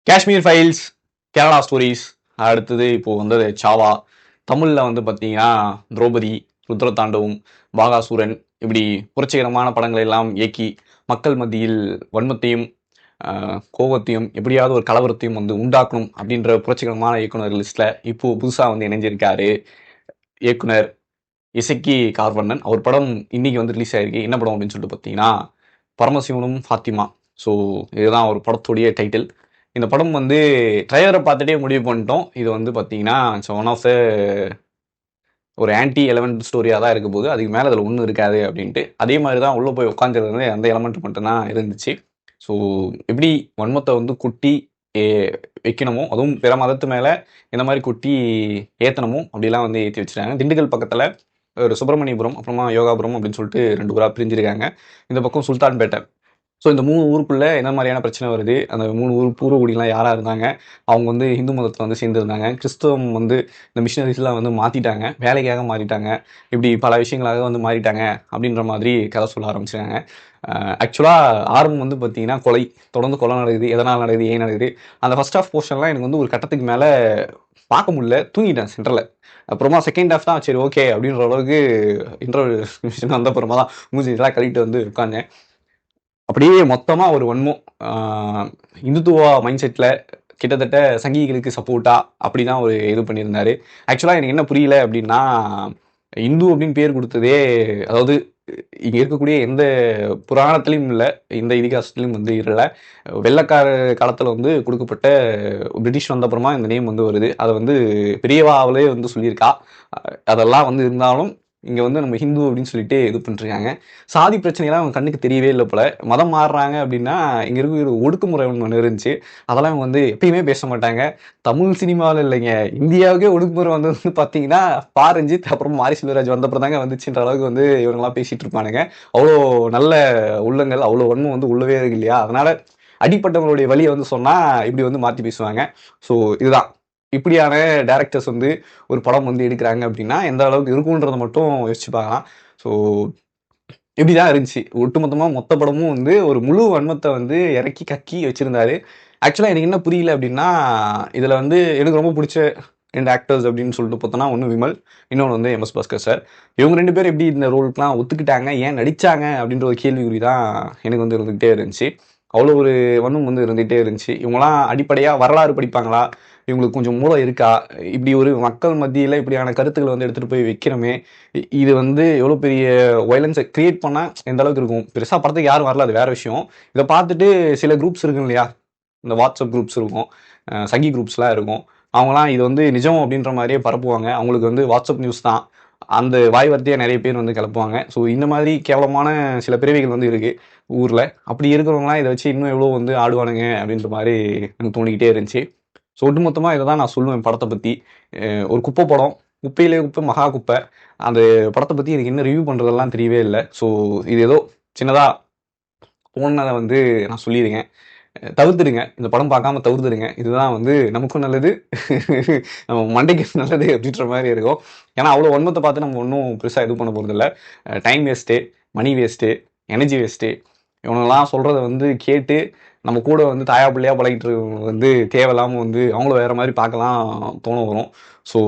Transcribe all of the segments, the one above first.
Kashmir files, Kerala stories, அடுத்தது இப்போ வந்தது சாவா. தமிழில் வந்து பார்த்தீங்கன்னா திரௌபதி, ருத்ரதாண்டவம், பாகாசூரன், இப்படி புரட்சிகரமான படங்களை எல்லாம் இயக்கி மக்கள் மத்தியில் வன்மத்தையும் கோபத்தையும் எப்படியாவது ஒரு கலவரத்தையும் வந்து உண்டாக்கணும் அப்படின்ற புரட்சிகரமான இயக்குனர் லிஸ்ட்டில் இப்போ புதுசாக வந்து இணைஞ்சிருக்காரு இயக்குனர் இசக்கி கார்வண்ணன். அவர் படம் இன்னைக்கு வந்து ரிலீஸ் ஆயிருக்கு. என்ன படம் அப்படின்னு சொல்லிட்டு பார்த்தீங்கன்னா பரமசிவனும் ஃபாத்திமா. ஸோ இதுதான் ஒரு படத்துடைய டைட்டில். இந்த படம் வந்து ட்ரைலரை பார்த்துட்டே முடிவு பண்ணிட்டோம். இது வந்து பார்த்தீங்கன்னா ஒன் ஆஃப் த ஒரு ஆன்டி எலமெண்ட் ஸ்டோரியாக தான் இருக்க போது, அதுக்கு மேலே அதில் ஒன்றும் இருக்காது அப்படின்ட்டு. அதே மாதிரி தான் உள்ளே போய் உட்காந்துருந்தது, அந்த எலமெண்ட் மட்டும்தான் இருந்துச்சு. ஸோ எப்படி வன்மத்தை வந்து குட்டி வைக்கணுமோ, அதுவும் பிற மதத்து மேலே இந்த மாதிரி குட்டி ஏற்றணுமோ அப்படிலாம் வந்து ஏற்றி வச்சுருக்காங்க. திண்டுக்கல் பக்கத்தில் ஒரு சுப்பிரமணியபுரம், அப்புறமா யோகாபுரம் அப்படின்னு சொல்லிட்டு 2 ஊராக பிரிஞ்சிருக்காங்க. இந்த பக்கம் சுல்தான்பேட்டை. ஸோ இந்த 3 ஊருக்குள்ளே என்ன மாதிரியான பிரச்சனை வருது, அந்த 3 ஊர் பூர்வகுடிலாம் யாராக இருந்தாங்க, அவங்க வந்து இந்து மதத்தில் வந்து சேர்ந்துருந்தாங்க, கிறிஸ்தவம் வந்து இந்த மிஷினரிஸ்லாம் வந்து மாற்றிட்டாங்க, வேலைக்காக மாறிட்டாங்க, இப்படி பல விஷயங்களாக வந்து மாறிட்டாங்க அப்படின்ற மாதிரி கதை சொல்ல ஆரம்பிச்சிருக்காங்க. ஆக்சுவலாக ஆரம்பம் வந்து பார்த்தீங்கன்னா கொலை, தொடர்ந்து கொலை நடக்குது, எதனால் நடக்குது, ஏன் நடக்குது. அந்த ஃபர்ஸ்ட் ஹாஃப் போர்ஷன்லாம் எனக்கு வந்து ஒரு கட்டத்துக்கு மேலே பார்க்க முடியல, தூங்கிட்டேன் சென்டரில். அப்புறமா செகண்ட் ஹாஃப் தான் சரி ஓகே அப்படின்ற அளவுக்கு இன்டர்வல் வந்த அப்புறமா தான் மூஞ்சி இதெல்லாம் கழிட்டு வந்து உட்காந்தேன். அப்படியே மொத்தமாக ஒரு வன்மம், இந்துத்துவா மைண்ட் செட்டில் கிட்டத்தட்ட சங்கிகளுக்கு சப்போர்ட்டாக அப்படி தான் ஒரு இது பண்ணியிருந்தாரு. ஆக்சுவலாக எனக்கு என்ன புரியல அப்படின்னா, இந்து அப்படின்னு பேர் கொடுத்ததே, அதாவது இங்கே இருக்கக்கூடிய எந்த புராணத்துலையும் இல்லை, எந்த இதிகாசத்துலையும் வந்து இல்லை. வெள்ளைக்கார காலத்தில் வந்து கொடுக்கப்பட்ட பிரிட்டிஷ் வந்த அப்புறமா இந்த நேம் வந்து வருது. அதை வந்து பெரியவாவிலே வந்து சொல்லியிருக்கா. அதெல்லாம் வந்து இருந்தாலும் இங்கே வந்து நம்ம ஹிந்து அப்படின்னு சொல்லிட்டு இது பண்ணிருக்காங்க. சாதி பிரச்சனைலாம் அவங்க கண்ணுக்கு தெரியவே இல்லை போல. மதம் மாறுறாங்க அப்படின்னா இங்கே இருக்கிற ஒடுக்குமுறை ஒன்று இருந்துச்சு, அதெல்லாம் இவங்க வந்து எப்பயுமே பேச மாட்டாங்க. தமிழ் சினிமாவில் இல்லைங்க, இந்தியாவுக்கே ஒடுக்குமுறை வந்து பார்த்தீங்கன்னா ரஞ்சித் அப்புறம் மாரி செல்வராஜ் வந்தப்பறம் தாங்க வந்துச்சுன்ற அளவுக்கு வந்து இவங்கெல்லாம் பேசிட்டு இருப்பானுங்க. அவ்வளோ நல்ல உள்ளங்கள், அவ்வளோ வன்மம் வந்து உள்ளவே இருக்கு இல்லையா. அதனால அடிப்பட்டவங்களுடைய வழியை வந்து சொன்னால் இப்படி வந்து மாற்றி பேசுவாங்க. ஸோ இதுதான் இப்படியான டைரக்டர்ஸ் வந்து ஒரு படம் வந்து எடுக்கிறாங்க அப்படின்னா எந்த அளவுக்கு இருக்குன்றதை மட்டும் யோசிச்சு பார்க்கலாம். ஸோ இப்படிதான் இருந்துச்சு. ஒட்டுமொத்தமாக மொத்த படமும் வந்து ஒரு முழு வன்மத்தை வந்து இறக்கி கக்கி வச்சிருந்தாரு. ஆக்சுவலாக எனக்கு என்ன புரியல அப்படின்னா, இதில் வந்து எனக்கு ரொம்ப பிடிச்ச 2 ஆக்டர்ஸ் அப்படின்னு சொல்லிட்டு பார்த்தோன்னா, ஒன்று விமல், இன்னொன்று வந்து எம்எஸ் பாஸ்கர் சார். இவங்க 2 பேரும் எப்படி இந்த ரோலுக்குலாம் ஒத்துக்கிட்டாங்க, ஏன் நடித்தாங்க அப்படின்ற ஒரு கேள்விக்குறி தான் எனக்கு வந்து இருந்துகிட்டே இருந்துச்சு. அவ்வளோ ஒரு வன்மம் வந்து இருந்துகிட்டே இருந்துச்சு. இவங்களாம் அடிப்படையாக வரலாறு படிப்பாங்களா, இவங்களுக்கு கொஞ்சம் மூளை இருக்கா, இப்படி ஒரு மக்கள் மத்தியில் இப்படியான கருத்துக்களை வந்து எடுத்துகிட்டு போய் வைக்கிறோமே, இது வந்து எவ்வளோ பெரிய வயலன்ஸை கிரியேட் பண்ணால் எந்த அளவுக்கு இருக்கும். பெருசாக படத்துக்கு யாரும் வரல, அது வேறு விஷயம். இதை பார்த்துட்டு சில குரூப்ஸ் இருக்கும் இல்லையா, இந்த வாட்ஸ்அப் குரூப்ஸ் இருக்கும், சங்கி குரூப்ஸ்லாம் இருக்கும், அவங்களாம் இது வந்து நிஜம் அப்படின்ற மாதிரியே பரப்புவாங்க. அவங்களுக்கு வந்து வாட்ஸ்அப் நியூஸ் தான் அந்த வாய் வார்த்தையாக நிறைய பேர் வந்து கிளப்புவாங்க. ஸோ இந்த மாதிரி கேவலமான சில பிறவிகள் வந்து இருக்குது ஊரில். அப்படி இருக்கிறவங்களாம் இதை வச்சு இன்னும் எவ்வளோ வந்து ஆடுவானுங்க அப்படின்ற மாதிரி எனக்கு தோணிக்கிட்டே இருந்துச்சு. ஸோ ஒட்டுமொத்தமாக இதை தான் நான் சொல்லுவேன் படத்தை பற்றி. ஒரு குப்பை படம், குப்பையிலே குப்பை மகா குப்பை. அந்த படத்தை பற்றி எனக்கு என்ன ரிவ்யூ பண்ணுறதெல்லாம் தெரியவே இல்லை. ஸோ இது ஏதோ சின்னதாக தோணுனதை வந்து நான் சொல்லியிருக்கேன். தவிர்த்துடுங்க, இந்த படம் பார்க்காம தவிர்த்துடுங்க. இதுதான் வந்து நமக்கும் நல்லது, நம்ம மண்டைக்கு நல்லது அப்படின்ற மாதிரி இருக்கும். ஏன்னா அவ்வளோ வன்மத்தை பார்த்து நம்ம ஒன்றும் பெருசாக இது பண்ண போகிறதில்ல. Time waste, money waste, energy waste. இவனெல்லாம் சொல்கிறத வந்து கேட்டு நம்ம கூட வந்து தாயா பிள்ளையா பழகிட்டு இருக்கவங்க வந்து தேவையில்லாமல் வந்து அவங்கள வேறு மாதிரி பார்க்கலாம் தோண வரும். ஸோ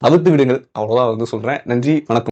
தவிர்த்து விடுங்கள், அவ்வளோதான் வந்து சொல்கிறேன். நன்றி, வணக்கம்.